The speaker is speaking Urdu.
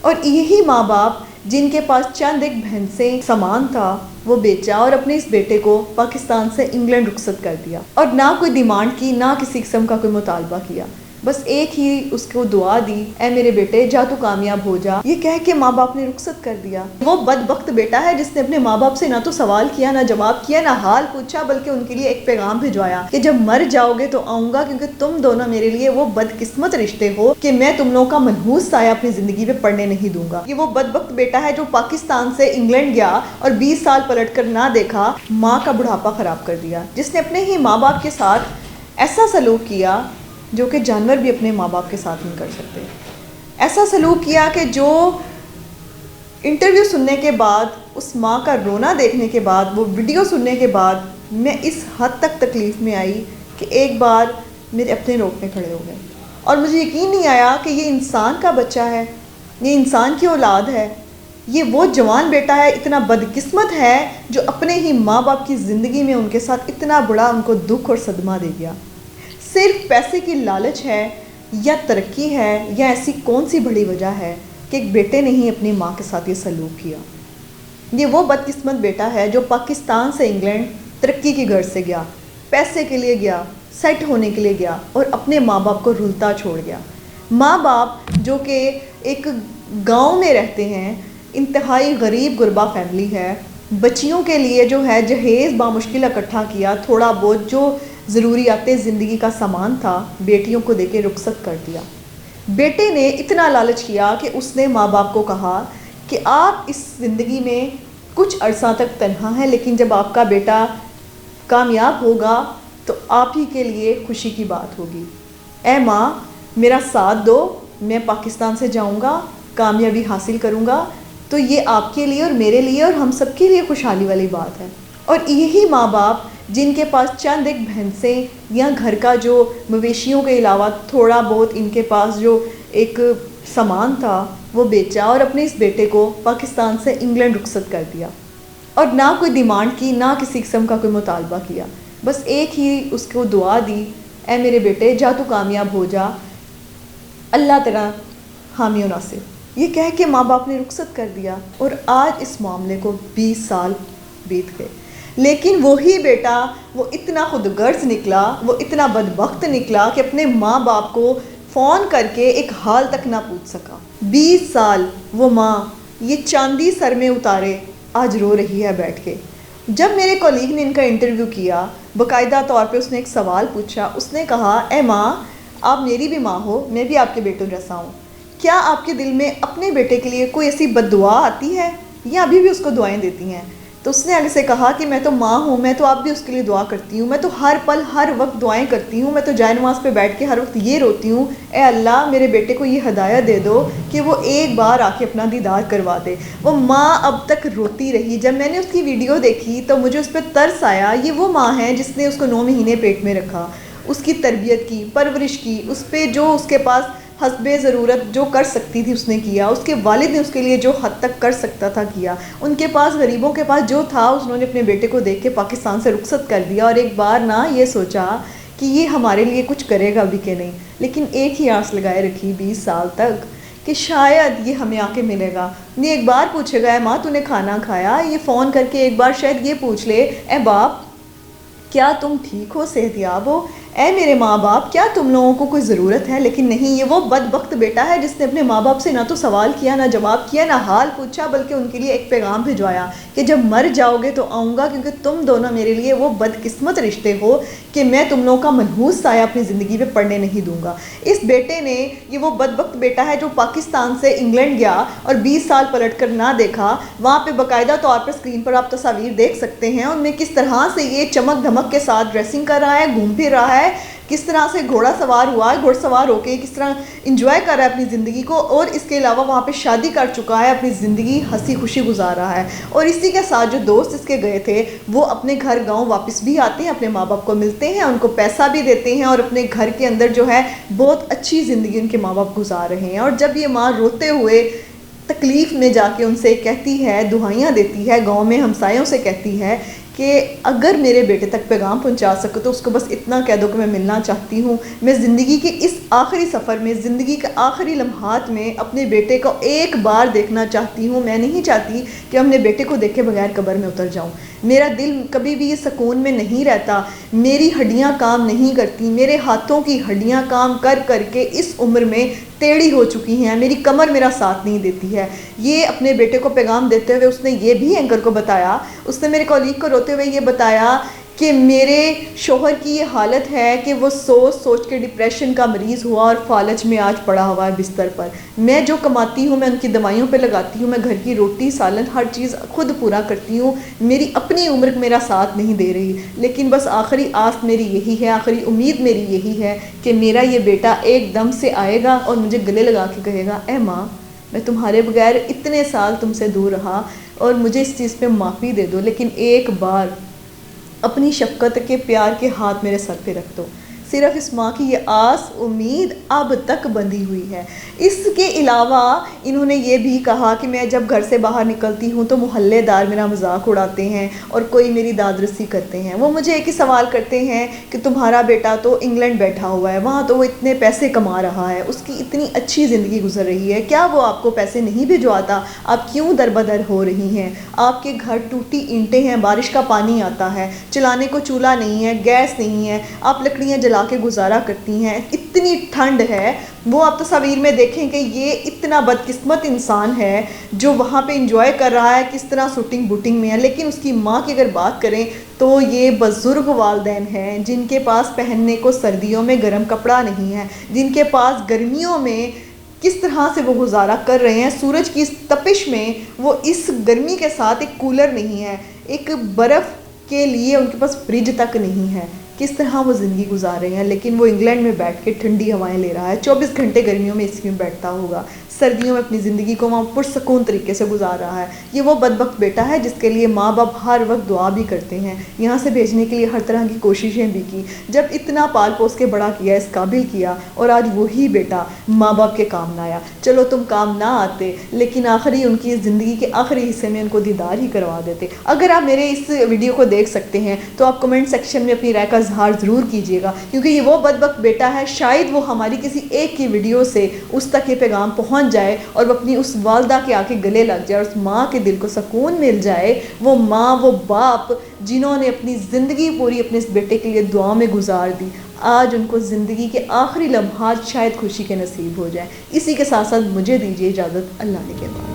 اور یہی ماں باپ جن کے پاس چند ایک بھینسیں سامان تھا وہ بیچا اور اپنے اس بیٹے کو پاکستان سے انگلینڈ رخصت کر دیا، اور نہ کوئی ڈیمانڈ کی، نہ کسی قسم کا کوئی مطالبہ کیا، بس ایک ہی اس کو دعا دی، اے میرے بیٹے جا تو کامیاب ہو جا، یہ کہہ کے ماں باپ نے رخصت کر دیا۔ وہ بدبخت بیٹا ہے جس نے اپنے ماں باپ سے نہ تو سوال کیا، نہ جواب کیا، نہ حال پوچھا، بلکہ ان کے لیے ایک پیغام بھجوایا کہ جب مر جاؤ گے تو آؤں گا، کیونکہ تم دونوں میرے لیے وہ بدقسمت رشتے ہو کہ میں تم لوگوں کا منحوس سایہ اپنی زندگی میں پڑنے نہیں دوں گا۔ یہ وہ بدبخت بیٹا ہے جو پاکستان سے انگلینڈ گیا اور 20 سال پلٹ کر نہ دیکھا، ماں کا بڑھاپا خراب کر دیا، جس نے اپنے ہی ماں باپ کے ساتھ ایسا سلوک کیا جو کہ جانور بھی اپنے ماں باپ کے ساتھ نہیں کر سکتے، ایسا سلوک کیا کہ جو انٹرویو سننے کے بعد، اس ماں کا رونا دیکھنے کے بعد، وہ ویڈیو سننے کے بعد میں اس حد تک تکلیف میں آئی کہ ایک بار میرے اپنے روٹنے کھڑے ہو گئے، اور مجھے یقین نہیں آیا کہ یہ انسان کا بچہ ہے، یہ انسان کی اولاد ہے، یہ وہ جوان بیٹا ہے، اتنا بدقسمت ہے جو اپنے ہی ماں باپ کی زندگی میں ان کے ساتھ اتنا بڑا ان کو دکھ اور صدمہ دے گیا۔ صرف پیسے کی لالچ ہے یا ترقی ہے یا ایسی کون سی بڑی وجہ ہے کہ ایک بیٹے نے ہی اپنی ماں کے ساتھ یہ سلوک کیا؟ یہ وہ بدقسمت بیٹا ہے جو پاکستان سے انگلینڈ ترقی کی غرض سے گیا، پیسے کے لیے گیا، سیٹ ہونے کے لیے گیا، اور اپنے ماں باپ کو رلتا چھوڑ گیا۔ ماں باپ جو کہ ایک گاؤں میں رہتے ہیں، انتہائی غریب غربا فیملی ہے، بچیوں کے لیے جو ہے جہیز بامشکل اکٹھا کیا، تھوڑا بہت جو ضروریات زندگی کا سامان تھا بیٹیوں کو دے کے رخصت کر دیا۔ بیٹے نے اتنا لالچ کیا کہ اس نے ماں باپ کو کہا کہ آپ اس زندگی میں کچھ عرصہ تک تنہا ہیں، لیکن جب آپ کا بیٹا کامیاب ہوگا تو آپ ہی کے لیے خوشی کی بات ہوگی، اے ماں میرا ساتھ دو، میں پاکستان سے جاؤں گا، کامیابی حاصل کروں گا، تو یہ آپ کے لیے اور میرے لیے اور ہم سب کے لیے خوشحالی والی بات ہے۔ اور یہی ماں باپ جن کے پاس چند ایک بھینسیں یا گھر کا جو مویشیوں کے علاوہ تھوڑا بہت ان کے پاس جو ایک سامان تھا وہ بیچا اور اپنے اس بیٹے کو پاکستان سے انگلینڈ رخصت کر دیا، اور نہ کوئی ڈیمانڈ کی، نہ کسی قسم کا کوئی مطالبہ کیا، بس ایک ہی اس کو دعا دی، اے میرے بیٹے جا تو کامیاب ہو جا، اللہ تیرا حامی و ناصر، یہ کہہ کے ماں باپ نے رخصت کر دیا۔ اور آج اس معاملے کو 20 سال بیت گئے، لیکن وہی بیٹا وہ اتنا خود غرض نکلا، وہ اتنا بدبخت نکلا کہ اپنے ماں باپ کو فون کر کے ایک حال تک نہ پوچھ سکا۔ 20 سال وہ ماں یہ چاندی سر میں اتارے آج رو رہی ہے بیٹھ کے۔ جب میرے کولیگ نے ان کا انٹرویو کیا، باقاعدہ طور پہ اس نے ایک سوال پوچھا، اس نے کہا اے ماں آپ میری بھی ماں ہو، میں بھی آپ کے بیٹوں جیسا ہوں، کیا آپ کے دل میں اپنے بیٹے کے لیے کوئی ایسی بد دعا آتی ہے یا ابھی بھی اس کو دعائیں دیتی ہیں؟ تو اس نے آگے سے کہا کہ میں تو ماں ہوں، میں تو آپ بھی اس کے لیے دعا کرتی ہوں، میں تو ہر پل ہر وقت دعائیں کرتی ہوں، میں تو جائے نماز پہ بیٹھ کے ہر وقت یہ روتی ہوں، اے اللہ میرے بیٹے کو یہ ہدایت دے دو کہ وہ ایک بار آ کے اپنا دیدار کروا دے۔ وہ ماں اب تک روتی رہی۔ جب میں نے اس کی ویڈیو دیکھی تو مجھے اس پہ ترس آیا، یہ وہ ماں ہے جس نے اس کو 9 مہینے پیٹ میں رکھا، اس کی تربیت کی، پرورش کی، اس پہ جو اس کے پاس حسب ضرورت جو کر سکتی تھی اس نے کیا، اس کے والد نے اس کے لیے جو حد تک کر سکتا تھا کیا، ان کے پاس غریبوں کے پاس جو تھا انہوں نے اپنے بیٹے کو دیکھ کے پاکستان سے رخصت کر دیا، اور ایک بار نہ یہ سوچا کہ یہ ہمارے لیے کچھ کرے گا بھی کہ نہیں، لیکن ایک ہی آس لگائے رکھی 20 سال تک کہ شاید یہ ہمیں آ کے ملے گا، نہیں ایک بار پوچھے گا اے ماں تو نے کھانا کھایا، یہ فون کر کے ایک بار شاید یہ پوچھ لے اے باپ کیا تم ٹھیک ہو، صحت یاب ہو، اے میرے ماں باپ کیا تم لوگوں کو کوئی ضرورت ہے؟ لیکن نہیں، یہ وہ بدبخت بیٹا ہے جس نے اپنے ماں باپ سے نہ تو سوال کیا، نہ جواب کیا، نہ حال پوچھا، بلکہ ان کے لیے ایک پیغام بھجوایا کہ جب مر جاؤ گے تو آؤں گا، کیونکہ تم دونوں میرے لیے وہ بدقسمت رشتے ہو کہ میں تم لوگوں کا منحوس سایہ اپنی زندگی میں پڑنے نہیں دوں گا۔ اس بیٹے نے، یہ وہ بدبخت بیٹا ہے جو پاکستان سے انگلینڈ گیا اور 20 سال پلٹ کر نہ دیکھا، وہاں پہ باقاعدہ طور پر اسکرین پر آپ تصاویر دیکھ سکتے ہیں ان میں کس طرح سے یہ چمک دھمک کے ساتھ ڈریسنگ کر رہا ہے، گھوم پھر رہا ہے، کس طرح سے گھوڑا سوار ہوا ہے، گھوڑ سوار ہو کے کس طرح انجوائے کر رہا ہے اپنی زندگی کو، اور اس کے علاوہ وہاں پہ شادی کر چکا ہے، اپنی زندگی ہنسی خوشی گزار رہا ہے، اور اسی کے ساتھ جو دوست اس کے گئے تھے وہ اپنے گھر گاؤں واپس بھی آتے ہیں، اپنے ماں باپ کو ملتے ہیں، ان کو پیسہ بھی دیتے ہیں، اور اپنے گھر کے اندر جو ہے بہت اچھی زندگی ان کے ماں باپ گزار رہے ہیں۔ اور جب یہ ماں روتے ہوئے تکلیف میں جا کے ان سے کہتی ہے، دعائیاں دیتی ہے، گاؤں میں ہمسایوں سے کہتی ہے کہ کہ اگر میرے بیٹے تک پیغام پہنچا سکو تو اس کو بس اتنا کہہ دو کہ میں ملنا چاہتی ہوں، میں زندگی کے اس آخری سفر میں، زندگی کے آخری لمحات میں اپنے بیٹے کو ایک بار دیکھنا چاہتی ہوں، میں نہیں چاہتی کہ اپنے بیٹے کو دیکھے بغیر قبر میں اتر جاؤں۔ میرا دل کبھی بھی یہ سکون میں نہیں رہتا، میری ہڈیاں کام نہیں کرتی، میرے ہاتھوں کی ہڈیاں کام کر کر کے اس عمر میں ٹیڑھی ہو چکی ہیں، میری کمر میرا ساتھ نہیں دیتی ہے۔ یہ اپنے بیٹے کو پیغام دیتے ہوئے اس نے یہ بھی اینکر کو بتایا، اس نے میرے کولیگ کو روتے ہوئے یہ بتایا کہ میرے شوہر کی یہ حالت ہے کہ وہ سوچ سوچ کے ڈپریشن کا مریض ہوا اور فالج میں آج پڑا ہوا ہے بستر پر۔ میں جو کماتی ہوں میں ان کی دوائیوں پہ لگاتی ہوں، میں گھر کی روٹی سالن ہر چیز خود پورا کرتی ہوں، میری اپنی عمر میرا ساتھ نہیں دے رہی، لیکن بس آخری آس میری یہی ہے، آخری امید میری یہی ہے کہ میرا یہ بیٹا ایک دم سے آئے گا اور مجھے گلے لگا کے کہے گا، اے ماں میں تمہارے بغیر اتنے سال تم سے دور رہا اور مجھے اس چیز پہ معافی دے دو، لیکن ایک بار اپنی شفقت کے پیار کے ہاتھ میرے سر پہ رکھ دو۔ صرف اس ماں کی یہ آس امید اب تک بندھی ہوئی ہے۔ اس کے علاوہ انہوں نے یہ بھی کہا کہ میں جب گھر سے باہر نکلتی ہوں تو محلے دار میرا مذاق اڑاتے ہیں اور کوئی میری دادرسی کرتے ہیں، وہ مجھے ایک ہی سوال کرتے ہیں کہ تمہارا بیٹا تو انگلینڈ بیٹھا ہوا ہے، وہاں تو وہ اتنے پیسے کما رہا ہے، اس کی اتنی اچھی زندگی گزر رہی ہے، کیا وہ آپ کو پیسے نہیں بھجواتا؟ آپ کیوں در بدر ہو رہی ہیں؟ آپ کے گھر ٹوٹی اینٹیں ہیں، بارش کا پانی آتا ہے، چلانے کو چولہا نہیں ہے، گیس نہیں ہے، آپ لکڑیاں جلا کے گزارا کرتی ہیں، اتنی ٹھنڈ ہے۔ وہ آپ تصاویر میں دیکھیں کہ یہ اتنا بدقسمت انسان ہے جو وہاں پہ انجوائے کر رہا ہے، کس طرح شوٹنگ بوٹنگ میں ہے، لیکن اس کی ماں کی اگر بات کریں تو یہ بزرگ والدین ہیں جن کے پاس پہننے کو سردیوں میں گرم کپڑا نہیں ہے، جن کے پاس گرمیوں میں کس طرح سے وہ گزارا کر رہے ہیں، سورج کی اس تپش میں وہ اس گرمی کے ساتھ ایک کولر نہیں ہے، ایک برف کے لیے ان کے پاس فریج تک نہیں ہے، کس طرح وہ زندگی گزار رہے ہیں، لیکن وہ انگلینڈ میں بیٹھ کے ٹھنڈی ہوائیں لے رہا ہے، 24 گھنٹے گرمیوں میں اسی میں بیٹھتا ہوگا، سردیوں میں اپنی زندگی کو وہاں پرسکون طریقے سے گزار رہا ہے۔ یہ وہ بدبخت بیٹا ہے جس کے لیے ماں باپ ہر وقت دعا بھی کرتے ہیں، یہاں سے بھیجنے کے لیے ہر طرح کی کوششیں بھی کی، جب اتنا پال پوس کے بڑا کیا، اس قابل کیا، اور آج وہی بیٹا ماں باپ کے کام نہ آیا۔ چلو تم کام نہ آتے لیکن آخری ان کی زندگی کے آخری حصے میں ان کو دیدار ہی کروا دیتے۔ اگر آپ میرے اس ویڈیو کو دیکھ سکتے ہیں تو آپ کمنٹ سیکشن میں اپنی رائے کا اظہار ضرور کیجیے گا، کیونکہ یہ وہ بدبخت بیٹا ہے، شاید وہ ہماری کسی ایک کی ویڈیو سے اس تک یہ پیغام پہنچ جائے اور وہ اپنی اس والدہ کے آ کے گلے لگ جائے اور اس ماں کے دل کو سکون مل جائے، وہ ماں وہ باپ جنہوں نے اپنی زندگی پوری اپنے اس بیٹے کے لیے دعا میں گزار دی، آج ان کو زندگی کے آخری لمحات شاید خوشی کے نصیب ہو جائیں۔ اسی کے ساتھ ساتھ مجھے دیجیے اجازت، اللہ کے بعد۔